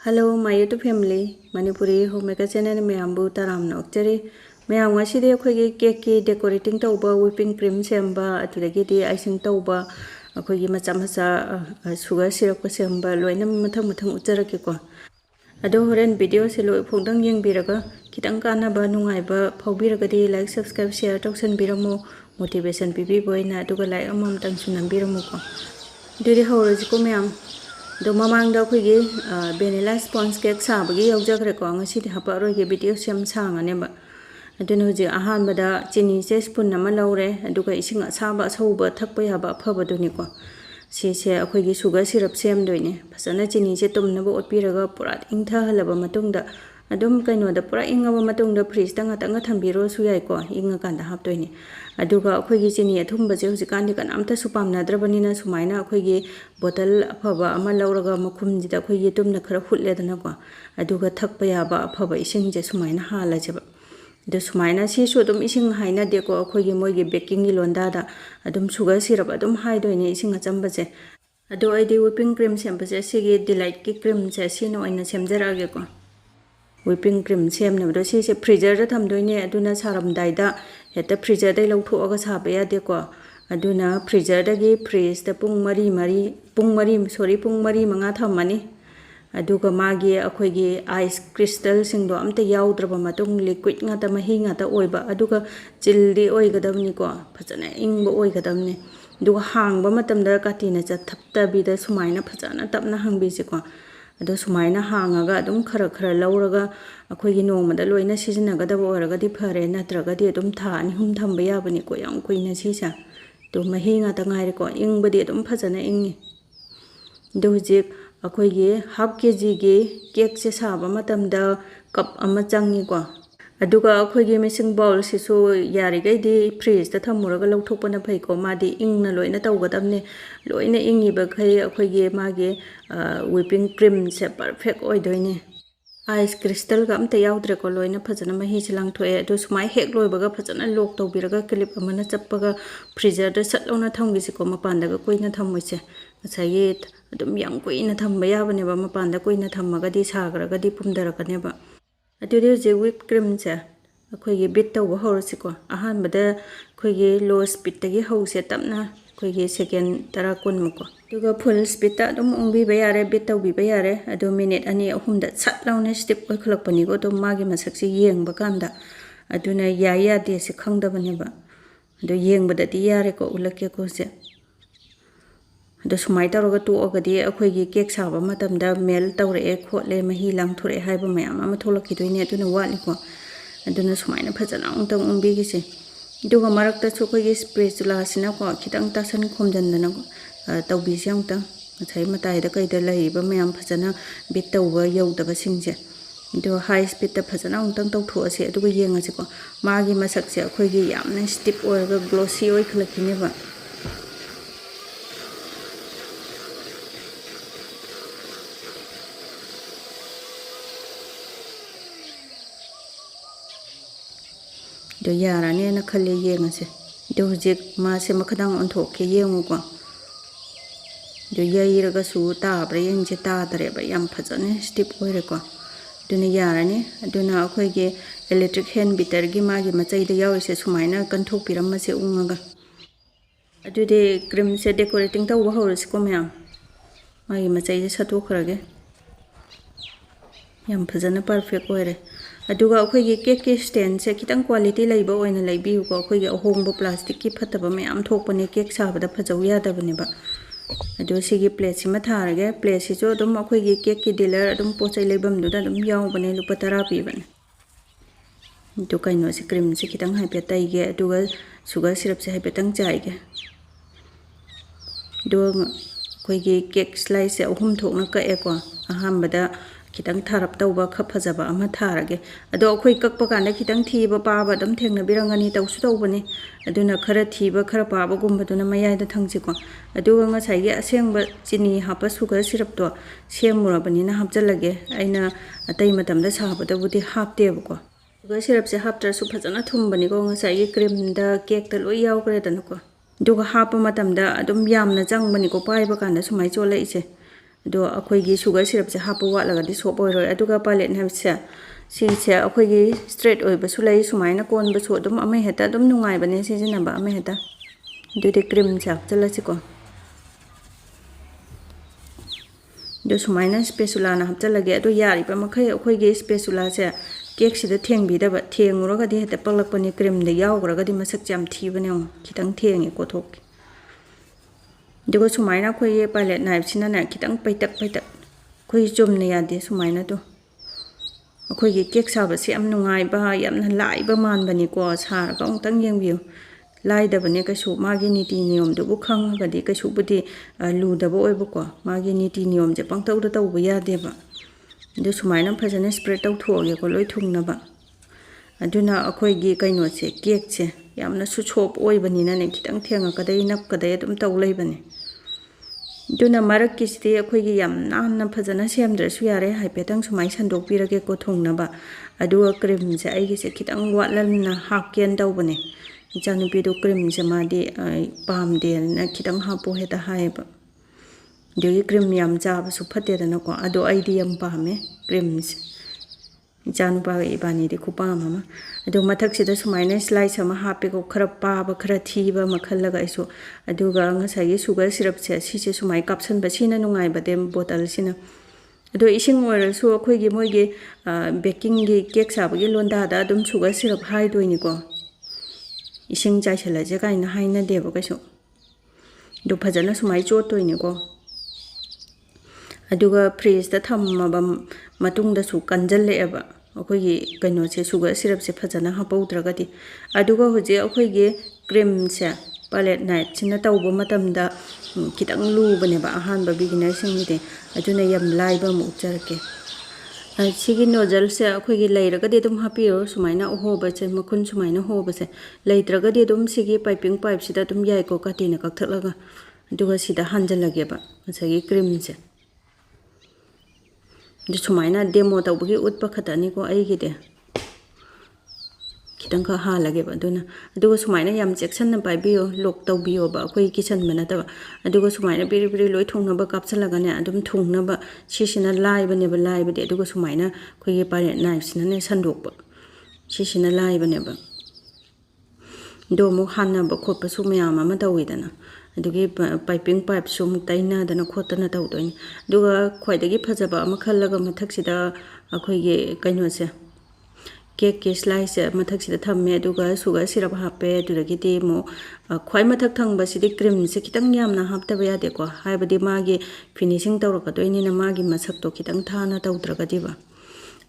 Hello, my YouTube family. Manipurihommaker channel mayambu taramna okchari. Mayam ngasidi akhoi cake decorating tauba whipping cream samba atudagidi icing tauba akhoi macha macha sugar syrup ko samba loina mathang mathang ucharake ko. Ado horen video se loi phongdang yengbiraga kitang kana ba nungai ba phawbiragadi like subscribe share tausan biramo motivation pibi boina aduga like amam tang sunam biramo ko. Diri hawraji ko mayam do mamang da khoi vanilla sponge cake sabagi yaujagre ko ngasi di hapa roi ge video sem sanga ne ba adun hoji ahan bada chini se spoon nama laure aduga ising asaba sauba thakpa ya ba phaba do ni ko si se akhoi gi sugar syrup sem doine phasana chini se tumna ba otpiraga pura ingtha halaba matungda adum kaino da pura ingaba matungda fridge tanga tanga thambiro su yai ko inga kanda hap doine aduga akhoi gi chini athumba je hoji kan kan amta supam nadrabani na sumaina akhoi gi bottle afaba ama lauraga makhum jida akhoi gi tumna khara hutle dana ko aduga thakpa ya ba afaba ising je sumaina hala je ba de sumaina si su dum ising haina de ko akhoi gi moi gi baking gi londa da adum sugar syrup adum hai doine ising achamba je ado ai de whipping cream sempa je si gi delight ki cream je si no ina semjara ge ko whipping cream sem ne do si se freezer da tham doine aduna saram dai da heta freezer dai lawtho aga sabe ya de ko aduna freezer da gi freeze da pung mari manga thamani aduga magi akhoi gi ice crystal sing do amta yaudraba matung liquid nga ta mahi nga ta oiba aduga childi oigadamni ko phajana ingba oigadamni duga hangba matamda katina cha thapta bi da sumaina phajana tapna hangbi se ko ado sumaina hangaga adum khara khara lauraga akhoi gi noma da loina sijina ga da oraga di phare natraga di adum tha ani hum thamba ya bani ko yang kuina si sa to mahi nga ta ngai ko ingba di adum phajana ingi do jik akhoi gi half kg gi cake se saba matamda cup ama changi ko aduga akhoi gi mixing bowl si so yari gai di fridge da thamuraga lawthokpana phai ko madi ingna loina tawgadamne loina ingi ba khai akhoi gi magi whipping cream se perfect oidoine ice crystal ga amta yaudre ko loina phajana mahi chilang thoe adu sumai hek loibaga phajana lok tawbiraga clip amana chappaga freezer da satlona thamgi se ko mapanda ga koina thammoise achai adum yang koina thamba ya bane ba mapanda koina thammaga di sagraga di pumdarakane ba adu je whipped cream cha akhoi gi bit taw horsi ko ahan bada khoi gi low speed tagi hause tapna khoi gi second tara kun muko duga full speed ta dum ongbi ba yare bit taw bi ba yare adu minute ani ahum da sat launa step oi khulak pani go to magi masak si yeng ba kanda aduna ya de se khangda bane ba adu yeng bada di yare ko ulake ko se ado sumai tawraga to ogadi akhoi gi cake saba matamda mel tawre e khotle mahi lang thore haiba mayam ama tholaki doine aduna wali ko aduna sumaina phajana ongtang umbi gi se duga marakta chu khoi gi spatula sina ko khitang tasan khomjandana ko tawbi se ongtang achai matai da kai da lai ba mayam phajana bit tawba yaudaba singje do high speed ta phajana ongtang tawtho ase aduga yenga se ko magi masak se akhoi gi yamna stiff oiga glossy oi khlakine ba do yara ne na khale yenga se do jik ma se makhadang on thok ke yengu ko do yaira ga su ta bra yeng je ta dare ba yam phajane step oire ko do ne yara ne do na akhoi ge electric hand bitter gi ma gi machai da yaw se sumaina kan thok piram ma se unga adu de cream se decorating ta wa hor se ko myam ma gi machai se sato khrage yam phajana perfect oire aduga akhoi gi cake stand se kitang quality laiba oina laibi ko akhoi gi ahongbo plastic ki phataba mayam thokpane cake sabada phajau ya dabane ba adu sigi plate sima tharage plate si jo dum akhoi gi cake ki dealer adum pochai leibam du da dum yaw bane lupa 10 pi bane du kaino se cream se kitang hai pe tai ge aduga sugar syrup se hai pe tang chai ge do akhoi gi cake slice se ahum thokna ka e ko aham bada kitang tharap tawba kha phajaba ama tharage ado akhoi kakpa kana kitang thiba paba dam thengna birangani tawsu tawbani aduna khara thiba khara paba gumba duna mayai da thangji ko aduga nga sai ge asengba chini hapa sugar syrup to semura bani na hapjalage aina atai matam da sabada budi hapte ko sugar syrup se haptar su phajana thumbani ko nga sai ge cream da cake ta loi yaw kare dan ko duga hapa matam da adum yamna jangbani ko paiba kana sumai cholai se ꯑꯗꯣ ꯑꯩꯈꯣꯏꯒꯤ sugar ꯁꯤꯔꯞꯁꯦ ꯍꯥꯞꯄ ꯋꯥꯠꯂꯒꯗꯤ shop ꯑꯣꯏꯔꯣꯏ ꯑꯗꯨꯒ ꯄꯥꯏꯂꯦꯠ ꯍꯥꯏꯕꯁꯦ ꯁꯤꯁꯦ ꯑꯩꯈꯣꯏꯒꯤ straight ꯑꯣꯏꯕꯁꯨ ꯂꯩ ꯁꯨꯃꯥꯏꯅ ꯀꯣꯟꯕꯁꯨ ꯑꯗꯨꯝ ꯑꯃ ꯍꯦꯛꯇ ꯑꯗꯨꯝ ꯅꯨꯡꯉꯥꯏꯕꯅꯦ ꯁꯤꯖꯤꯟꯅꯕ ꯑꯃ ꯍꯦꯛꯇ ꯑꯗꯨꯗꯤ ꯀ꯭ꯔꯤꯝꯁꯦ ꯍꯥꯞꯆꯤꯜꯂꯁꯤꯀꯣ ꯑꯗꯣ ꯁꯨꯃꯥꯏꯅ ꯁ꯭ꯄꯦꯆꯨꯂꯥꯅ ꯍꯥꯞꯆꯤꯜꯂꯒꯦ ꯑꯗꯣ ꯌꯥꯔꯤꯕ ꯃꯈꯩ ꯑꯩꯈꯣꯏꯒꯤ ꯁ꯭ꯄꯦꯆꯨꯂꯥꯁꯦ ꯀꯦꯛꯁꯤꯗ ꯊꯦꯡꯕꯤꯗꯕ ꯊꯦꯡꯉꯨꯔꯒꯗꯤ ꯍꯦꯛꯇ ꯄꯛꯂꯛꯄꯅꯤ ꯀ꯭ꯔꯤꯝꯗ ꯌꯥꯎꯈ꯭ꯔꯒꯗꯤ ꯃꯁꯛꯁꯦ ꯌꯥꯝ ꯊꯤꯕꯅꯦ ꯈꯤꯇꯪ ꯊꯦꯡꯉꯦ ꯀꯣꯊꯣꯛꯀꯦ ꯑꯗꯨꯒ ꯁꯨꯃꯥꯏꯅ ꯑꯩꯈꯣꯏꯒꯤ ꯄꯥꯏꯂꯦꯠ ꯅꯥꯏꯐꯁꯤꯅꯅꯦ ꯈꯤꯇꯪ ꯄꯩꯇꯛ ꯑꯩꯈꯣꯏ ꯆꯨꯝꯅ ꯌꯥꯗꯦ ꯁꯨꯃꯥꯏꯅꯗꯣ ꯑꯩꯈꯣꯏꯒꯤ ꯀꯦꯛ ꯁꯥꯕꯁꯦ ꯌꯥꯝ ꯅꯨꯡꯉꯥꯏꯕ ꯌꯥꯝꯅ ꯂꯥꯏꯕ ꯃꯥꯟꯕꯅꯤꯀꯣ ꯁꯥꯔꯒ ꯑꯃꯨꯛꯇꯪ ꯌꯦꯡꯕꯤꯌꯨ ꯂꯥꯏꯗꯕꯅꯦ ꯀꯩꯁꯨ ꯃꯥꯒꯤ ꯅꯤꯇꯤ ꯅꯤꯌꯣꯝꯗꯨꯕꯨ ꯈꯪꯉꯒꯗꯤ ꯀꯩꯁꯨꯕꯨꯗꯤ ꯂꯨꯗꯕ ꯑꯣꯏꯕꯀꯣ ꯃꯥꯒꯤ ꯅꯤꯇꯤ ꯅꯤꯌꯣꯝꯁꯦ ꯄꯪꯇꯧꯗ ꯇꯧꯕ ꯌꯥꯗꯦꯕ ꯑꯗꯨ ꯁꯨꯃꯥꯏꯅ ꯐꯖꯅ ꯁ꯭ꯄ꯭ꯔꯦꯗ ꯇꯧꯊꯣꯛꯑꯒꯦꯀꯣ ꯂꯣꯏ ꯊꯨꯡꯅꯕ ꯑꯗꯨꯅ ꯑꯩꯈꯣꯏꯒꯤ ꯀꯩꯅꯣꯁꯦ ꯀꯦꯛꯁꯦ ꯌꯥꯝꯅꯁꯨ ꯁꯣꯞ ꯑꯣꯏꯕꯅꯤꯅꯅꯦ ꯈꯤꯇꯪ ꯊꯦꯡꯉꯛꯀꯗꯩ ꯅꯞꯀꯗꯩ ꯑꯗꯨꯝ ꯇꯧ ꯂꯩꯕꯅꯦ ꯑꯗꯨꯅ ꯃꯔꯛꯀꯤꯁꯤꯗꯤ ꯑꯩꯈꯣꯏꯒꯤ ꯌꯥꯝ ꯅꯥꯟꯅ ꯐꯖꯅ ꯁꯦꯝꯗ꯭ꯔꯁꯨ ꯌꯥꯔꯦ ꯍꯥꯏꯐꯦꯠꯇꯪ ꯁꯨꯃꯥꯏꯅ ꯁꯟꯗꯣꯛꯄꯤꯔꯒꯦꯀꯣ ꯊꯨꯡꯅꯕ ꯑꯗꯨꯒ ꯀ꯭ꯔꯤꯝꯁꯦ ꯑꯩꯒꯤꯁꯦ ꯈꯤꯇꯪ ꯋꯥꯠꯂꯟꯅ ꯍꯥꯞꯀꯦꯅ ꯇꯧꯕꯅꯦ ꯏꯆꯥꯅꯨꯄꯤꯗꯣ ꯀ꯭ꯔꯤꯝꯁꯦ ꯃꯥꯗꯤ ꯄꯥꯝꯗꯦꯅ ꯈꯤꯇꯪ ꯍꯥꯞꯄꯣ ꯍꯦꯛꯇ ꯍꯥꯏꯌꯦꯕ ꯑꯗꯨꯒꯤ ꯀ꯭ꯔꯤꯝ ꯌꯥꯝ ꯆꯥꯕꯁꯨ ꯐꯠꯇꯦꯗꯅꯀꯣ ꯑꯗꯣ ꯑꯩꯗꯤ ꯌꯥꯝ ꯄꯥꯝꯃꯦ ꯀ꯭ꯔꯤꯝꯁꯦ ꯏꯆꯥꯅꯨꯄꯥꯒ ꯏꯕꯥꯅꯤꯗꯤ ꯈꯨꯄꯥꯝ ꯑꯃ ꯑꯗꯣ ꯃꯊꯛꯁꯤꯗ ꯁꯨꯃꯥꯏꯅ ꯁ꯭ꯂꯥꯏꯁ ꯑꯃ ꯍꯥꯞꯄꯦꯀꯣ ꯈꯔ ꯄꯥꯕ ꯈꯔ ꯊꯤꯕ ꯑꯃ ꯈꯜꯂꯒ ꯑꯩꯁꯨ ꯑꯗꯨꯒ ꯉꯁꯥꯏꯒꯤ ꯁꯨꯒꯔ ꯁꯤꯔꯞꯁꯦ ꯁꯤꯁꯦ ꯁꯨꯃꯥꯏꯅ ꯀꯥꯞꯁꯟꯕ ꯁꯤꯅ ꯅꯨꯡꯉꯥꯏꯕꯗꯦ ꯕꯣꯇꯜꯁꯤꯅ ꯑꯗꯣ ꯏꯁꯤꯡ ꯑꯣꯏꯔꯁꯨ ꯑꯩꯈꯣꯏꯒꯤ ꯃꯣꯏꯒꯤ ꯕꯦꯀꯤꯡꯒꯤ ꯀꯦꯛ ꯁꯥꯕꯒꯤ ꯂꯣꯟꯗꯥꯗ ꯑꯗꯨꯝ ꯁꯨꯒꯔ ꯁꯤꯔꯞ ꯍꯥꯏꯗꯣꯏꯅꯤꯀꯣ ꯏꯁꯤꯡ ꯆꯥꯏꯁꯤꯜꯂꯁꯦ ꯀꯥꯏꯅ ꯍꯥꯏꯅꯗꯦꯕ ꯀꯩꯁꯨ ꯑꯗꯨ ꯐꯖꯅ ꯁꯨꯃꯥꯏꯅ ꯆꯣꯠꯇꯣꯏꯅꯤꯀꯣ ꯑꯗꯨꯒ ꯐ꯭ꯔꯤꯖꯇ ꯊꯝꯃꯕ ꯃꯇꯨꯡꯗꯁꯨ ꯀꯟꯖꯜꯂꯛꯑꯦꯕ ꯑꯩꯈꯣꯏꯒꯤ ꯀꯩꯅꯣꯁꯦ ꯁꯨꯒꯔ ꯁꯤꯔꯞꯁꯦ ꯐꯖꯅ ꯍꯥꯞꯄꯧꯗ꯭ꯔꯒꯗꯤ ꯑꯗꯨꯒ ꯍꯧꯖꯤꯛ ꯑꯩꯈꯣꯏꯒꯤ ꯀ꯭ꯔꯤꯝꯁꯦ ꯄꯥꯏꯂꯦꯠ ꯅꯥꯏꯐꯁꯤꯅ ꯇꯧꯕ ꯃꯇꯝꯗ ꯈꯤꯇꯪ ꯂꯨꯕꯅꯦꯕ ꯑꯍꯥꯟꯕ ꯕꯤꯒꯤꯅꯔꯁꯤꯡꯒꯤꯗꯤ ꯑꯗꯨꯅ ꯌꯥꯝ ꯂꯥꯏꯕ ꯑꯃ ꯎꯠꯆꯔꯛꯀꯦ ꯁꯤꯒꯤ ꯅꯣꯖꯜꯁꯦ ꯑꯩꯈꯣꯏꯒꯤ ꯂꯩꯔꯒꯗꯤ ꯑꯗꯨꯝ ꯍꯥꯞꯄꯤꯔꯣ ꯁꯨꯃꯥꯏꯅ ꯍꯣꯕꯁꯦ ꯃꯈꯨꯟ ꯁꯨꯃꯥꯏꯅ ꯍꯣꯕꯁꯦ ꯂꯩꯇ꯭ꯔꯒꯗꯤ ꯑꯗꯨꯝ ꯁꯤꯒꯤ ꯄꯥꯏꯄꯤꯡ ꯄꯥꯏꯞꯁꯤꯗ ꯑꯗꯨꯝ ꯌꯥꯏꯀꯣ ꯀꯥꯇꯤꯅ ꯀꯛꯊꯠꯂꯒ ꯑꯗꯨꯒ ꯁꯤꯗ ꯍꯥꯟꯖꯜꯂꯒꯦꯕ ꯉꯁꯥꯏꯒꯤ ꯀ꯭ꯔꯤꯝꯁꯦ ꯑꯗꯨ ꯁꯨꯃꯥꯏꯅ ꯗꯦꯃꯣ ꯇꯧꯕꯒꯤ ꯎꯠꯄ ꯈꯛꯇꯅꯤꯀꯣ ꯑꯩꯒꯤꯗꯤ ꯈꯤꯇꯪꯈꯛ ꯍꯥꯜꯂꯒꯦꯕ ꯑꯗꯨꯒ ꯁꯨꯃꯥꯏꯅ ꯌꯥꯝ ꯆꯦꯛꯁꯤꯟꯅ ꯄꯥꯏꯕꯤꯌꯣ ꯂꯣꯛ ꯇꯧꯕꯤꯌꯣꯕ ꯑꯩꯈꯣꯏ ꯀꯤꯁꯟꯕ ꯅꯠꯇꯕ ꯑꯗꯨꯒ ꯁꯨꯃꯥꯏꯅ ꯕꯤꯔꯤ ꯕꯤꯔꯤ ꯂꯣꯏ ꯊꯨꯡꯅꯕ ꯀꯥꯞꯁꯤꯜꯂꯒꯅꯦ ꯑꯗꯨꯝ ꯊꯨꯡꯅꯕ ꯁꯤꯁꯤꯅ ꯂꯥꯏꯕꯅꯦꯕ ꯂꯥꯏꯕꯗꯤ ꯑꯗꯨꯒ ꯁꯨꯃꯥꯏꯅ ꯑꯩꯈꯣꯏꯒꯤ ꯄꯥꯏꯂꯦꯠ ꯅꯥꯏꯐꯁꯤꯅꯅꯦ ꯁꯟꯗꯣꯛꯄ ꯁꯤꯁꯤꯅ ꯂꯥꯏꯕꯅꯦꯕ ꯑꯗꯣ ꯑꯃꯨꯛ ꯍꯥꯟꯅꯕ ꯈꯣꯠꯄꯁꯨ ꯃꯌꯥꯝ ꯑꯃ ꯇꯧꯋꯤꯗꯅ ꯑꯗꯨꯒꯤ ꯄꯥꯏꯄꯤꯡ ꯄꯥꯏꯞꯁꯨ ꯑꯃꯨꯛ ꯇꯩꯅꯗꯅ ꯈꯣꯠꯇꯅ ꯇꯧꯗꯣꯏꯅꯤ ꯑꯗꯨꯒ ꯈ꯭ꯋꯥꯏꯗꯒꯤ ꯐꯖꯕ ꯑꯃ ꯈꯜꯂꯒ ꯃꯊꯛꯁꯤꯗ ꯑꯩꯈꯣꯏꯒꯤ ꯀꯩꯅꯣꯁꯦ ꯀꯦꯛꯀꯤ ꯁ꯭ꯂꯥꯏꯁꯁꯦ ꯃꯊꯛꯁꯤꯗ ꯊꯝꯃꯦ ꯑꯗꯨꯒ ꯁꯨꯒꯔ ꯁꯤꯔꯞ ꯍꯥꯞꯄꯦ ꯑꯗꯨꯗꯒꯤꯗꯤ ꯑꯃꯨꯛ ꯈ꯭ꯋꯥꯏ ꯃꯊꯛ ꯊꯪꯕꯁꯤꯗꯤ ꯀ꯭ꯔꯤꯝꯁꯦ khitang ꯌꯥꯝꯅ ꯍꯥꯞꯇꯕ ꯌꯥꯗꯦꯀꯣ ꯍꯥꯏꯕꯗꯤ ꯃꯥꯒꯤ ꯐꯤꯅꯤꯁꯤꯡ ꯇꯧꯔꯛꯀꯗꯣꯏꯅꯤꯅ ꯃꯥꯒꯤ ꯃꯁꯛꯇꯣ khitang ꯊꯥꯅ ꯇꯧꯗ꯭ꯔꯒꯗꯤꯕ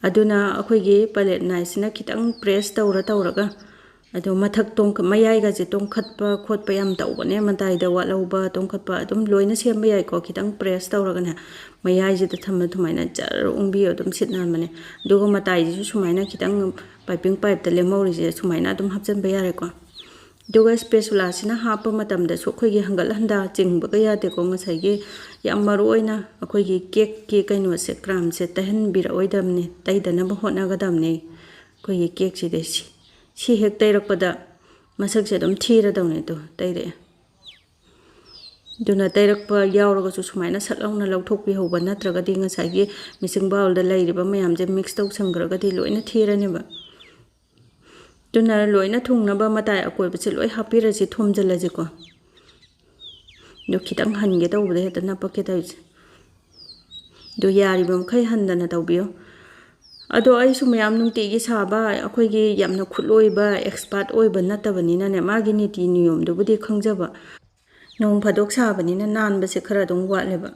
ꯑꯗꯨꯅ ꯑꯩꯈꯣꯏꯒꯤ ꯄꯥꯏꯂꯦꯠ ꯅꯥꯏꯐꯁꯤꯅ khitang ꯄ꯭ꯔꯦꯁ ꯇꯧꯔꯒ ꯑꯗꯣ ꯃꯊꯛ ꯃꯌꯥꯏꯒꯁꯦ ꯇꯣꯡꯈꯠꯄ ꯈꯣꯠꯄ ꯌꯥꯝ ꯇꯧꯕꯅꯦ ꯃꯇꯥꯏꯗ ꯋꯥꯠꯍꯧꯕ ꯇꯣꯡꯈꯠꯄ ꯑꯗꯨꯝ ꯂꯣꯏꯅ ꯁꯦꯝꯕ ꯌꯥꯏꯀꯣ khitang ꯄ꯭ꯔꯦꯁ ꯇꯧꯔꯒꯅꯦ ꯃꯌꯥꯏꯁꯤꯗ ꯊꯝꯃ ꯁꯨꯃꯥꯏꯅ ꯖꯔ ꯎꯪꯕꯤꯌꯣ ꯑꯗꯨꯝ ꯁꯤꯠ ꯅꯥꯟꯕꯅꯦ ꯑꯗꯨꯒ ꯃꯇꯥꯏꯁꯤꯁꯨ ꯁꯨꯃꯥꯏꯅ khitang ꯄꯥꯏꯄꯤꯡ ꯄꯥꯏꯞꯇ ꯂꯦꯝꯍꯧꯔꯤꯁꯦ ꯁꯨꯃꯥꯏꯅ ꯑꯗꯨꯝ ꯍꯥꯞꯆꯤꯟꯕ ꯌꯥꯔꯦꯀꯣ ꯑꯗꯨꯒ ꯁ꯭ꯄꯦꯆꯨꯂꯥꯁꯤꯅ ꯍꯥꯞꯄ ꯃꯇꯝꯗꯁꯨ ꯑꯩꯈꯣꯏꯒꯤ ꯍꯪꯒꯠ ꯍꯟꯗꯥ ꯆꯤꯡꯕꯒ ꯌꯥꯗꯦꯀꯣ ꯉꯁꯥꯏꯒꯤ ꯌꯥꯝ ꯃꯔꯨꯑꯣꯏꯅ ꯑꯩꯈꯣꯏꯒꯤ ꯀꯦꯛꯀꯤ ꯀꯩꯅꯣꯁꯦ ꯀ꯭ꯔꯥꯝꯁꯦ ꯇꯩꯍꯟꯕꯤꯔꯛꯑꯣꯏꯗꯕꯅꯤ ꯇꯩꯗꯅꯕ ꯍꯣꯠꯅꯒꯗꯕꯅꯤ ꯑꯩꯈꯣꯏꯒꯤ ꯀꯦꯛꯁꯤꯗꯤ ꯁꯤ ꯍꯦꯛ ꯇꯩꯔꯛꯄꯗ ꯃꯁꯛꯁꯦ ꯑꯗꯨꯝ ꯊꯤꯔꯗꯧꯅꯦ ꯇꯣ ꯇꯩꯔꯛꯑꯦ ꯑꯗꯨꯅ ꯇꯩꯔꯛꯄ ꯌꯥꯎꯔꯒꯁꯨ ꯁꯨꯃꯥꯏꯅ ꯁꯠ ꯂꯥꯎꯅ ꯂꯧꯊꯣꯛꯄꯤꯍꯧꯕ ꯅꯠꯇ꯭ꯔꯒꯗꯤ ꯉꯁꯥꯏꯒꯤ ꯃꯤꯛꯁꯤꯡ ꯕꯥꯎꯜꯗ ꯂꯩꯔꯤꯕ ꯃꯌꯥꯝꯁꯦ ꯃꯤꯛꯁ ꯇꯧꯁꯟꯈ꯭ꯔꯒꯗꯤ ꯂꯣꯏꯅ ꯊꯤꯔꯅꯦꯕ ꯑꯗꯨꯅ ꯂꯣꯏꯅ ꯊꯨꯡꯅꯕ ꯃꯇꯥꯏ ꯑꯀꯣꯏꯕꯁꯦ ꯂꯣꯏ ꯍꯥꯞꯄꯤꯔꯁꯤ ꯊꯣꯝꯖꯤꯜꯂꯁꯤꯀꯣ ꯑꯗꯨ khitang ꯍꯟꯒꯦ ꯇꯧꯕꯗ ꯍꯦꯛꯇ ꯅꯞꯄꯛꯀꯦ ꯇꯧꯔꯤꯁꯦ ꯑꯗꯨ ꯌꯥꯔꯤꯕ ꯃꯈꯩ ꯍꯟꯗꯅ ꯇꯧꯕꯤꯌꯣ ꯑꯗꯣ ꯑꯩꯁꯨ ꯃꯌꯥꯝ ꯅꯨꯡꯇꯤꯒꯤ ꯁꯥꯕ ꯑꯩꯈꯣꯏꯒꯤ ꯌꯥꯝꯅ ꯈꯨꯠꯂꯣꯏꯕ ꯑꯦꯛꯁꯄꯥꯔꯠ ꯑꯣꯏꯕ ꯅꯠꯇꯕꯅꯤꯅꯅꯦ ꯃꯥꯒꯤ ꯅꯤꯇꯤ ꯅꯤꯌꯣꯝꯗꯨꯕꯨꯗꯤ ꯈꯪꯖꯕ ꯅꯣꯡ ꯐꯥꯗꯣꯛ ꯁꯥꯕꯅꯤꯅ ꯅꯥꯟꯕꯁꯦ ꯈꯔ ꯑꯗꯨꯝ ꯋꯥꯠꯂꯦꯕ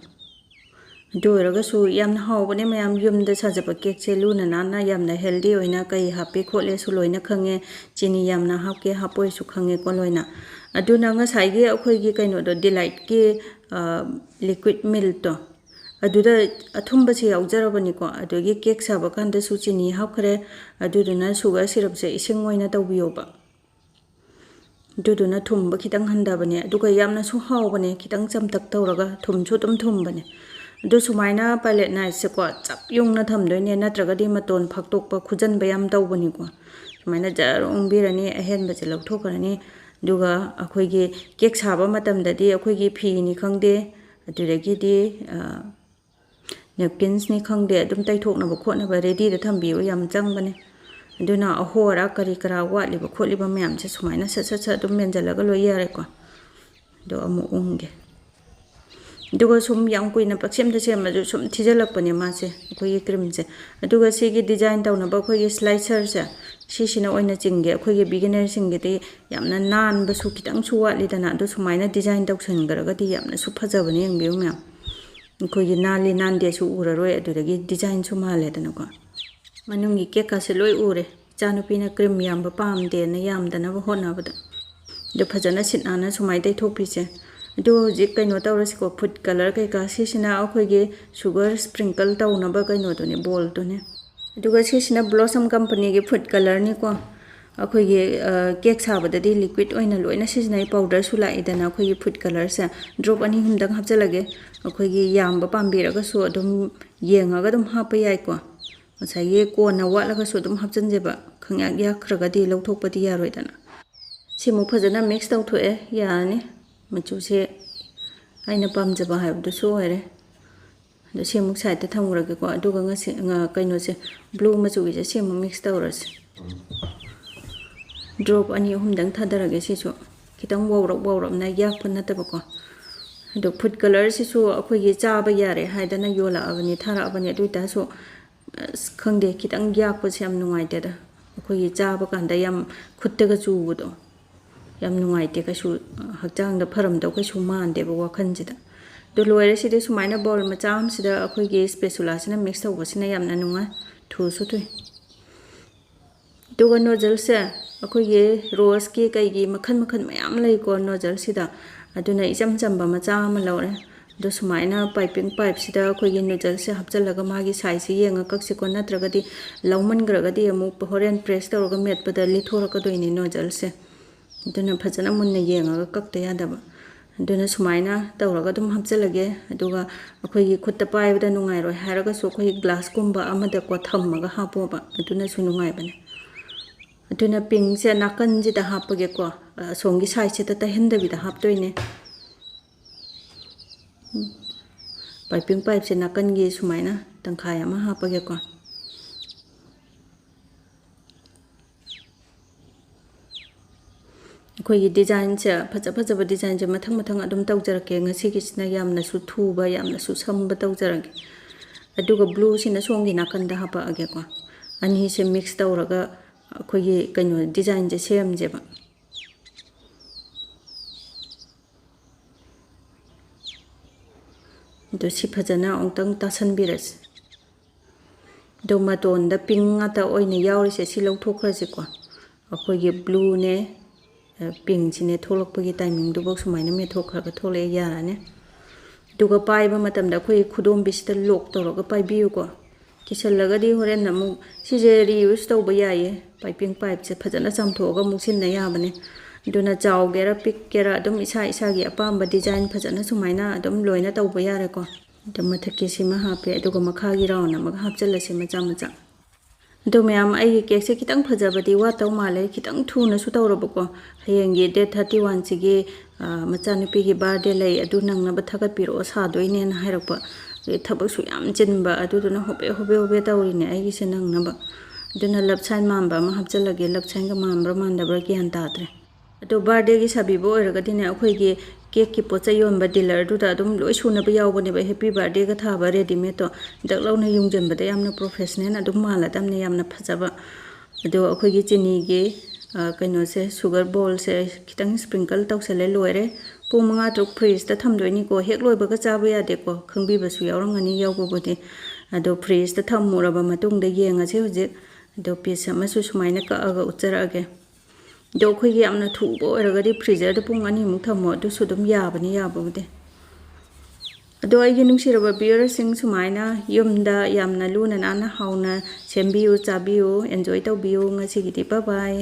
ꯑꯗꯨ ꯑꯣꯏꯔꯒꯁꯨ ꯌꯥꯝꯅ ꯍꯥꯎꯕꯅꯦ ꯃꯌꯥꯝ ꯌꯨꯝꯗ ꯁꯥꯖꯕ ꯀꯦꯛꯁꯦ ꯂꯨꯅ ꯅꯥꯟꯅ ꯌꯥꯝꯅ ꯍꯦꯜꯗꯤ ꯑꯣꯏꯅ ꯀꯩ ꯍꯥꯞꯄꯤ ꯈꯣꯠꯂꯦꯁꯨ ꯂꯣꯏꯅ ꯈꯪꯉꯦ ꯆꯤꯅꯤ ꯌꯥꯝꯅ ꯍꯥꯞꯀꯦ ꯍꯥꯞꯄꯣꯏꯁꯨ ꯈꯪꯉꯦꯀꯣ ꯂꯣꯏꯅ ꯑꯗꯨꯅ ꯉꯁꯥꯏꯒꯤ ꯑꯩꯈꯣꯏꯒꯤ ꯀꯩꯅꯣꯗꯣ ꯗꯤꯂꯥꯏꯠꯀꯤ ꯂꯤꯀ꯭ꯋꯤꯠ ꯃꯤꯜꯛꯇꯣ ꯑꯗꯨꯗ ꯑꯊꯨꯝꯕꯁꯦ ꯌꯥꯎꯖꯔꯕꯅꯤꯀꯣ ꯑꯗꯨꯒꯤ ꯀꯦꯛ ꯁꯥꯕ ꯀꯥꯟꯗꯁꯨ ꯆꯤꯅꯤ ꯍꯥꯞꯈ꯭ꯔꯦ ꯑꯗꯨꯗꯨꯅ ꯁꯨꯒꯔ ꯁꯤꯔꯞꯁꯦ ꯏꯁꯤꯡ ꯑꯣꯏꯅ ꯇꯧꯕꯤꯌꯣꯕ ꯑꯗꯨꯗꯨꯅ ꯊꯨꯝꯕ khitang ꯍꯟꯊꯕꯅꯦ ꯑꯗꯨꯒ ꯌꯥꯝꯅꯁꯨ ꯍꯥꯎꯕꯅꯦ khitang ꯆꯝꯇꯛ ꯇꯧꯔꯒ ꯊꯨꯝꯁꯨ ꯑꯗꯨꯝ ꯊꯨꯝꯕꯅꯦ ꯑꯗꯨ ꯁꯨꯃꯥꯏꯅ ꯄꯥꯏꯂꯦꯠ ꯅꯥꯏꯐꯁꯦꯀꯣ ꯆꯞ ꯌꯨꯡꯅ ꯊꯝꯗꯣꯏꯅꯦ ꯅꯠꯇ꯭ꯔꯒꯗꯤ ꯃꯇꯣꯟ ꯐꯥꯛꯇꯣꯛꯄ ꯈꯨꯖꯟꯕ ꯌꯥꯝ ꯇꯧꯕꯅꯤꯀꯣ ꯁꯨꯃꯥꯏꯅ ꯖꯔ ꯎꯪꯕꯤꯔꯅꯤ ꯑꯍꯦꯟꯕꯁꯦ ꯂꯧꯊꯣꯛꯈ꯭ꯔꯅꯤ ꯑꯗꯨꯒ ꯑꯩꯈꯣꯏꯒꯤ ꯀꯦꯛ ꯁꯥꯕ ꯃꯇꯝꯗꯗꯤ ꯑꯩꯈꯣꯏꯒꯤ ꯐꯤꯅꯤ ꯈꯪꯗꯦ ꯑꯗꯨꯗꯒꯤꯗꯤ ꯅꯦꯞꯀꯤꯟꯁꯅꯤ ꯈꯪꯗꯦ ꯑꯗꯨꯝ ꯇꯩꯊꯣꯛꯅꯕ ꯈꯣꯠꯅꯕ ꯔꯦꯗꯤꯗ ꯊꯝꯕꯤꯌꯨ ꯌꯥꯝ ꯆꯪꯕꯅꯦ ꯑꯗꯨꯅ ꯑꯍꯣꯔ ꯀꯔꯤ ꯀꯔꯥ ꯋꯥꯠꯂꯤꯕ ꯈꯣꯠꯂꯤꯕ ꯃꯌꯥꯝꯁꯦ ꯁꯨꯃꯥꯏꯅ ꯁꯠ ꯁꯠ ꯁꯠ ꯑꯗꯨꯝ ꯃꯦꯟꯖꯜꯂꯒ ꯂꯣꯏ ꯌꯥꯔꯦꯀꯣ ꯑꯗꯣ ꯑꯃꯨꯛ ꯎꯪꯒꯦ ꯑꯗꯨꯒ ꯁꯨꯝ ꯌꯥꯝ ꯀꯨꯏꯅ ꯄꯛꯁꯦꯝꯗ ꯁꯦꯝꯃꯁꯨ ꯁꯨꯝ ꯊꯤꯖꯤꯜꯂꯛꯄꯅꯦ ꯃꯥꯁꯦ ꯑꯩꯈꯣꯏꯒꯤ ꯀ꯭ꯔꯤꯝꯁꯦ ꯑꯗꯨꯒ ꯁꯤꯒꯤ ꯗꯤꯖꯥꯏꯟ ꯇꯧꯅꯕ ꯑꯩꯈꯣꯏꯒꯤ ꯁ꯭ꯂꯥꯏꯁꯔꯁꯦ ꯁꯤꯁꯤꯅ ꯑꯣꯏꯅ ꯆꯤꯡꯒꯦ ꯑꯩꯈꯣꯏꯒꯤ ꯕꯤꯒꯤꯅꯔꯁꯤꯡꯒꯤꯗꯤ ꯌꯥꯝꯅ ꯅꯥꯟꯕꯁꯨ ꯈꯤꯇꯪꯁꯨ ꯋꯥꯠꯂꯤꯗꯅ ꯑꯗꯨ ꯁꯨꯃꯥꯏꯅ ꯗꯤꯖꯥꯏꯟ ꯇꯧꯁꯟꯈ꯭ꯔꯒꯗꯤ ꯌꯥꯝꯅꯁꯨ ꯐꯖꯕꯅꯦ ꯌꯦꯡꯕꯤꯌꯨ ꯃꯌꯥꯝ ꯑꯩꯈꯣꯏꯒꯤ ꯅꯥꯜꯂꯤ ꯅꯥꯟꯗꯦꯁꯨ ꯎꯔꯔꯣꯏ ꯑꯗꯨꯗꯒꯤ ꯗꯤꯖꯥꯏꯟꯁꯨ ꯃꯥꯜꯂꯦꯗꯅꯀꯣ ꯃꯅꯨꯡꯒꯤ ꯀꯦꯛꯀꯥꯁꯦ ꯂꯣꯏ ꯎꯔꯦ ꯏꯆꯥꯅꯨꯄꯤꯅ ꯀ꯭ꯔꯤꯝ ꯌꯥꯝꯕ ꯄꯥꯝꯗꯦꯅ ꯌꯥꯝꯗꯅꯕ ꯍꯣꯠꯅꯕꯗ ꯑꯗꯨ ꯐꯖꯅ ꯁꯤꯠ ꯅꯥꯟꯅ ꯁꯨꯃꯥꯏꯅ ꯇꯩꯊꯣꯛꯄꯤꯁꯦ ꯑꯗꯨ ꯍꯧꯖꯤꯛ ꯀꯩꯅꯣ ꯇꯧꯔꯁꯤꯀꯣ ꯐꯨꯗ ꯀꯂꯔ ꯀꯩꯀꯥ ꯁꯤꯁꯤꯅ ꯑꯩꯈꯣꯏꯒꯤ ꯁꯨꯒꯔ ꯁ꯭ꯄ꯭रिꯡꯀꯜ ꯇꯧꯅꯕ ꯀꯩꯅꯣꯗꯨꯅꯦ ꯕꯣꯜꯗꯨꯅꯦ ꯑꯗꯨꯒ ꯁꯤꯁꯤꯅ ꯕ꯭ꯂꯣꯁꯝ ꯀꯝꯄꯅꯤꯒꯤ ꯐꯨꯗ ꯀꯂꯔꯅꯤꯀꯣ ꯑꯩꯈꯣꯏꯒꯤ ꯀꯦꯛ ꯁꯥꯕꯗꯗꯤ ꯂꯤꯀ꯭ꯋꯤꯠ ꯑꯣꯏꯅ ꯂꯣꯏꯅ ꯁꯤꯖꯤꯟꯅꯩ ꯄꯥꯎꯗꯔꯁꯨ ꯂꯥꯛꯏꯗꯅ ꯑꯩꯈꯣꯏꯒꯤ ꯐꯨꯗ ꯀꯂꯔꯁꯦ ꯗ꯭ꯔꯣꯞ 2-3ꯗꯪ ꯍꯥꯞꯆꯜꯂꯒꯦ ꯑꯩꯈꯣꯏꯒꯤ ꯌꯥꯝꯕ ꯄꯥꯝꯕꯤꯔꯒꯁꯨ ꯑꯗꯨꯝ ꯌꯦꯡꯉꯒ ꯑꯗꯨꯝ ꯍꯥꯞꯄ ꯌꯥꯏꯀꯣ ꯉꯁꯥꯏꯒꯤ ꯀꯣꯟꯅ ꯋꯥꯠꯂꯒꯁꯨ ꯑꯗꯨꯝ ꯍꯥꯞꯆꯟꯖꯦꯕ ꯈꯪꯌꯥꯛ ꯌꯥꯛꯈ꯭ꯔꯒꯗꯤ ꯂꯧꯊꯣꯛꯄꯗꯤ ꯌꯥꯔꯣꯏꯗꯅ ꯁꯤꯃꯨꯛ ꯐꯖꯅ ꯃꯤꯛꯁ ꯇꯧꯊꯣꯛꯑꯦ ꯌꯥꯔꯅꯤ ꯃꯆꯨꯁꯦ ꯑꯩꯅ ꯄꯥꯝꯖꯕ ꯍꯥꯏꯕꯗꯨꯁꯨ ꯑꯣꯏꯔꯦ ꯑꯗꯣ ꯁꯤꯃꯨꯛ ꯁꯥꯏꯗꯇ ꯊꯝꯈ꯭ꯔꯒꯦꯀꯣ ꯑꯗꯨꯒ ꯉꯁꯤ ꯀꯩꯅꯣꯁꯦ ꯕ꯭ꯂꯨ ꯃꯆꯨꯒꯤꯁꯦ ꯁꯤꯃꯨꯛ ꯃꯤꯛꯁ ꯇꯧꯔꯁꯦ ꯗ꯭ꯔꯣꯞ 2-3ꯗꯪ ꯊꯥꯗꯔꯒꯦ ꯁꯤꯁꯨ ꯈꯤꯇꯪ ꯋꯥꯎꯔꯞꯅ ꯌꯥꯛꯄ ꯅꯠꯇꯕꯀꯣ ꯑꯗꯣ ꯐꯨꯗ ꯀꯂꯔꯁꯤꯁꯨ ꯑꯩꯈꯣꯏꯒꯤ ꯆꯥꯕ ꯌꯥꯔꯦ ꯍꯥꯏꯗꯅ ꯌꯣꯜꯂꯛꯑꯕꯅꯤ ꯊꯥꯔꯛꯑꯕꯅꯤ ꯑꯗꯨ ꯑꯣꯏꯇꯥꯔꯁꯨ ꯈꯪꯗꯦ ꯈꯤꯇꯪ ꯌꯥꯛꯄꯁꯦ ꯌꯥꯝ ꯅꯨꯡꯉꯥꯏꯇꯦꯗ ꯑꯩꯈꯣꯏꯒꯤ ꯆꯥꯕ ꯀꯥꯟꯗ ꯌꯥꯝ ꯈꯨꯠꯇꯒ ꯆꯨꯕꯗꯣ ꯌꯥꯝ ꯅꯨꯡꯉꯥꯏꯇꯦ ꯀꯩꯁꯨ ꯍꯛꯆꯥꯡꯗ ꯐꯔꯝꯗꯧ ꯀꯩꯁꯨ ꯃꯥꯟꯗꯦꯕ ꯋꯥꯈꯜꯁꯤꯗ ꯑꯗꯣ ꯂꯣꯏꯔꯦ ꯁꯤꯗꯤ ꯁꯨꯃꯥꯏꯅ ꯕꯣꯜ ꯃꯆꯥ ꯑꯃꯁꯤꯗ ꯑꯩꯈꯣꯏꯒꯤ ꯁ꯭ꯄꯦꯆꯨꯂꯥꯁꯤꯅ ꯃꯤꯛꯁ ꯇꯧꯕꯁꯤꯅ ꯌꯥꯝꯅ ꯅꯨꯡꯉꯥꯏ ꯊꯨꯁꯨ ꯊꯨꯏ ꯑꯗꯨꯒ ꯅꯣꯖꯜꯁꯦ ꯑꯩꯈꯣꯏꯒꯤ ꯔꯣꯁꯀꯤ ꯀꯩꯒꯤ ꯃꯈꯜ ꯃꯌꯥꯝ ꯂꯩꯀꯣ ꯅꯣꯖꯜꯁꯤꯗ ꯑꯗꯨꯅ ꯏꯆꯝ ꯆꯝꯕ ꯃꯆꯥ ꯑꯃ ꯂꯧꯔꯦ ꯑꯗꯣ ꯁꯨꯃꯥꯏꯅ ꯄꯥꯏꯄꯤꯡ ꯄꯥꯏꯞꯁꯤꯗ ꯑꯩꯈꯣꯏꯒꯤ ꯅꯣꯖꯜꯁꯦ ꯍꯥꯞꯆꯜꯂꯒ ꯃꯥꯒꯤ ꯁꯥꯏꯖꯁꯤ ꯌꯦꯡꯉ ꯀꯛꯁꯤꯀꯣ ꯅꯠꯇ꯭ꯔꯒꯗꯤ ꯂꯧꯃꯟꯈ꯭ꯔꯒꯗꯤ ꯑꯃꯨꯛ ꯍꯣꯔꯦꯟ ꯄ꯭ꯔꯦꯁ ꯇꯧꯔꯒ ꯃꯦꯠꯄꯗ ꯂꯤꯊꯣꯔꯛꯀꯗꯣꯏꯅꯤ ꯅꯣꯖꯜꯁꯦ ꯑꯗꯨꯅ ꯐꯖꯅ ꯃꯨꯟꯅ ꯌꯦꯡꯉꯒ ꯀꯛꯇ ꯌꯥꯗꯕ ꯑꯗꯨꯅ ꯁꯨꯃꯥꯏꯅ ꯇꯧꯔꯒ ꯑꯗꯨꯝ ꯍꯥꯞꯆꯜꯂꯒꯦ ꯑꯗꯨꯒ ꯑꯩꯈꯣꯏꯒꯤ ꯈꯨꯠꯇ ꯄꯥꯏꯕꯗ ꯅꯨꯡꯉꯥꯏꯔꯣꯏ ꯍꯥꯏꯔꯒꯁꯨ ꯑꯩꯈꯣꯏ ꯒ꯭ꯂꯥꯁꯀꯨꯝꯕ ꯑꯃꯗꯀꯣ ꯊꯝꯃꯒ ꯍꯥꯞꯄꯣꯕ ꯑꯗꯨꯅꯁꯨ ꯅꯨꯡꯉꯥꯏꯕꯅꯦ ꯑꯗꯨꯅ ꯄꯤꯡꯁꯦ ꯅꯥꯀꯟꯁꯤꯗ ꯍꯥꯞꯄꯒꯦꯀꯣ ꯑꯁꯣꯝꯒꯤ ꯁꯥꯏꯗꯁꯤꯗ ꯇꯩꯍꯟꯗꯕꯤꯗ ꯍꯥꯞꯇꯣꯏꯅꯦ ꯄꯥꯏꯄꯤꯡ ꯄꯥꯏꯞꯁꯦ ꯅꯥꯀꯟꯒꯤ ꯁꯨꯃꯥꯏꯅ ꯇꯪꯈꯥꯏ ꯑꯃ ꯍꯥꯞꯄꯒꯦꯀꯣ ꯑꯩꯈꯣꯏꯒꯤ ꯗꯤꯖꯥꯏꯟꯁꯦ ꯐꯖꯕ ꯗꯤꯖꯥꯏꯟꯁꯦ ꯃꯊꯪ ꯑꯗꯨꯝ ꯇꯧꯖꯔꯛꯀꯦ ꯉꯁꯤꯒꯤꯁꯤꯅ ꯌꯥꯝꯅꯁꯨ ꯊꯨꯕ ꯌꯥꯝꯅꯁꯨ ꯁꯝꯕ ꯇꯧꯖꯔꯒꯦ ꯑꯗꯨꯒ ꯕ꯭ꯂꯨꯁꯤꯅ ꯁꯣꯝꯒꯤ ꯅꯥꯀꯟꯗ ꯍꯥꯞꯄꯛꯑꯒꯦꯀꯣ ꯑꯅꯤꯁꯦ ꯃꯤꯛꯁ ꯇꯧꯔꯒ ꯑꯩꯈꯣꯏꯒꯤ ꯀꯩꯅꯣ ꯗꯤꯖꯥꯏꯟꯁꯦ ꯁꯦꯝꯖꯦꯕ ꯑꯗꯣ ꯁꯤ ꯐꯖꯅ ꯑꯃꯨꯛꯇꯪ ꯇꯥꯁꯟꯕꯤꯔꯁꯤ ꯑꯗꯣ ꯃꯇꯣꯟꯗ ꯄꯤꯡ ꯉꯥꯛꯇ ꯑꯣꯏꯅ ꯌꯥꯎꯔꯤꯁꯦ ꯁꯤ ꯂꯧꯊꯣꯛꯈ꯭ꯔꯁꯤꯀꯣ ꯑꯩꯈꯣꯏꯒꯤ ꯕ꯭ꯂꯨꯅꯦ ꯄꯤꯡꯁꯤꯅꯦ ꯊꯣꯛꯂꯛꯄꯒꯤ ꯇꯥꯏꯃꯤꯡꯗꯨꯐꯥꯎ ꯁꯨꯃꯥꯏꯅ ꯃꯦꯠꯊꯣꯛꯈ꯭ꯔꯒ ꯊꯣꯛꯂꯛꯑꯦ ꯌꯥꯔꯅꯤ ꯑꯗꯨꯒ ꯄꯥꯏꯕ ꯃꯇꯝꯗ ꯑꯩꯈꯣꯏꯒꯤ ꯈꯨꯗꯣꯝꯕꯤꯁꯤꯗ ꯂꯣꯛ ꯇꯧꯔꯒ ꯄꯥꯏꯕꯤꯌꯨꯀꯣ ꯀꯤꯁꯜꯂꯒꯗꯤ ꯍꯣꯔꯦꯟ ꯑꯃꯨꯛ ꯁꯤꯁꯦ ꯔꯤꯌꯨꯁ ꯇꯧꯕ ꯌꯥꯏꯌꯦ ꯄꯥꯏꯄꯤꯡ ꯄꯥꯏꯞꯁꯦ ꯐꯖꯅ ꯆꯥꯝꯊꯣꯛꯑꯒ ꯑꯃꯨꯛ ꯁꯤꯟꯅ ꯌꯥꯕꯅꯦ ꯑꯗꯨꯅ ꯆꯥꯎꯒꯦꯔꯥ ꯄꯤꯛꯀꯦꯔꯥ ꯑꯗꯨꯝ ꯏꯁꯥꯒꯤ ꯑꯄꯥꯝꯕ ꯗꯤꯖꯥꯏꯟ ꯐꯖꯅ ꯁꯨꯃꯥꯏꯅ ꯑꯗꯨꯝ ꯂꯣꯏꯅ ꯇꯧꯕ ꯌꯥꯔꯦꯀꯣ ꯑꯗꯣ ꯃꯊꯛꯀꯤ ꯁꯤꯃ ꯍꯥꯞꯄꯦ ꯑꯗꯨꯒ ꯃꯈꯥꯒꯤ ꯔꯥꯎꯟ ꯑꯃꯒ ꯍꯥꯞꯆꯜꯂꯁꯤ ꯃꯆꯥ ꯑꯗꯣ ꯃꯌꯥꯝ ꯑꯩꯒꯤ ꯀꯦꯛꯁꯦ ꯈꯤꯇꯪ ꯐꯖꯕꯗꯤ ꯋꯥꯠꯇꯧ ꯃꯥꯜꯂꯦ ꯈꯤꯇꯪ ꯊꯨꯅꯁꯨ ꯇꯧꯔꯕꯀꯣ ꯍꯌꯦꯡꯒꯤ ꯗꯦꯠ 31ꯁꯤꯒꯤ ꯃꯆꯥꯅꯨꯄꯤꯒꯤ ꯕꯥꯔꯗꯦ ꯂꯩ ꯑꯗꯨ ꯅꯪꯅꯕ ꯊꯥꯒꯠꯄꯤꯔꯛꯑꯣ ꯁꯥꯗꯣꯏꯅꯦꯅ ꯍꯥꯏꯔꯛꯄ ꯊꯕꯛꯁꯨ ꯌꯥꯝ ꯆꯤꯟꯕ ꯑꯗꯨꯗꯨꯅ ꯍꯣꯕꯦ ꯇꯧꯔꯤꯅꯦ ꯑꯩꯒꯤꯁꯦ ꯅꯪꯅꯕ ꯑꯗꯨꯅ ꯂꯞ ꯁꯥꯏꯟ ꯃꯥꯟꯕ ꯑꯃ ꯍꯥꯞꯆꯜꯂꯒꯦ ꯂꯞ ꯁꯥꯏꯟꯒ ꯃꯥꯟꯕ꯭ꯔꯥ ꯃꯥꯟꯗꯕ꯭ꯔꯥ ꯒ꯭ꯌꯥꯟ ꯇꯥꯗ꯭ꯔꯦ ꯑꯗꯣ ꯕꯥꯔꯗꯦꯒꯤ ꯁꯥꯕꯤꯕ ꯑꯣꯏꯔꯒꯗꯤꯅꯦ ꯑꯩꯈꯣꯏꯒꯤ ꯀꯦꯛꯀꯤ ꯄꯣꯠ ꯆꯩ ꯌꯣꯟꯕ ꯗꯤꯂꯔꯗꯨꯗ ꯑꯗꯨꯝ ꯂꯣꯏ ꯁꯨꯅꯕ ꯌꯥꯎꯕꯅꯦꯕ ꯍꯦꯄꯤ ꯕꯥꯔꯗꯦꯒ ꯊꯥꯕ ꯔꯦꯗꯤꯃꯦꯗꯇꯣ ꯗꯛ ꯂꯥꯎꯅ ꯌꯨꯡꯁꯤꯟꯕꯗ ꯌꯥꯝꯅ ꯄ꯭ꯔꯣꯐꯦꯁꯅꯦꯜ ꯑꯗꯨꯝ ꯃꯥꯜꯂꯗꯝꯅꯦ ꯌꯥꯝꯅ ꯐꯖꯕ ꯑꯗꯣ ꯑꯩꯈꯣꯏꯒꯤ ꯆꯤꯅꯤꯒꯤ ꯀꯩꯅꯣꯁꯦ ꯁꯨꯒꯔ ꯕꯣꯜꯁꯦ ꯈꯤꯇꯪ ꯁ꯭ꯄ꯭रिꯡꯀꯜ ꯇꯧꯁꯜꯂꯦ ꯂꯣꯏꯔꯦ ꯄꯨꯡ 5-6 ꯐ꯭ꯔꯤꯖꯇ ꯊꯝꯗꯣꯏꯅꯤꯀꯣ ꯍꯦꯛ ꯂꯣꯏꯕꯒ ꯆꯥꯕ ꯌꯥꯗꯦꯀꯣ ꯈꯪꯕꯤꯕꯁꯨ ꯌꯥꯎꯔꯝꯒꯅꯤ ꯌꯥꯎꯕꯕꯨꯗꯤ ꯑꯗꯣ ꯐ꯭ꯔꯤꯖꯇ ꯊꯝꯃꯨꯔꯕ ꯃꯇꯨꯡꯗ ꯌꯦꯡꯉꯁꯤ ꯍꯧꯖꯤꯛ ꯑꯗꯣ ꯄꯤꯁ ꯑꯃꯁꯨ ꯁꯨꯃꯥꯏꯅ ꯀꯛꯑꯒ ꯎꯠꯆꯔꯛꯑꯒꯦ ꯑꯗꯣ ꯑꯩꯈꯣꯏꯒꯤ ꯌꯥꯝꯅ ꯊꯨꯕ ꯑꯣꯏꯔꯒꯗꯤ ꯐ꯭ꯔꯤꯖꯔꯗ ꯄꯨꯡ 2ꯃꯨꯛ ꯊꯝꯃꯣ ꯑꯗꯨꯁꯨ ꯑꯗꯨꯝ ꯌꯥꯕꯅꯤ ꯌꯥꯕꯕꯨꯗꯤ ꯑꯗꯣ ꯑꯩꯒꯤ ꯅꯨꯡꯁꯤꯔꯕ ꯚꯤꯌꯔꯁꯤꯡ ꯁꯨꯃꯥꯏꯅ ꯌꯨꯝꯗ ꯌꯥꯝꯅ ꯂꯨꯅ ꯅꯥꯟꯅ ꯍꯥꯎꯅ ꯁꯦꯝꯕꯤꯌꯨ ꯆꯥꯕꯤꯌꯨ ꯑꯦꯟꯖꯣꯏ ꯇꯧꯕꯤꯌꯨ ꯉꯁꯤꯒꯤꯗꯤ ꯕꯥꯏ ꯕꯥꯏ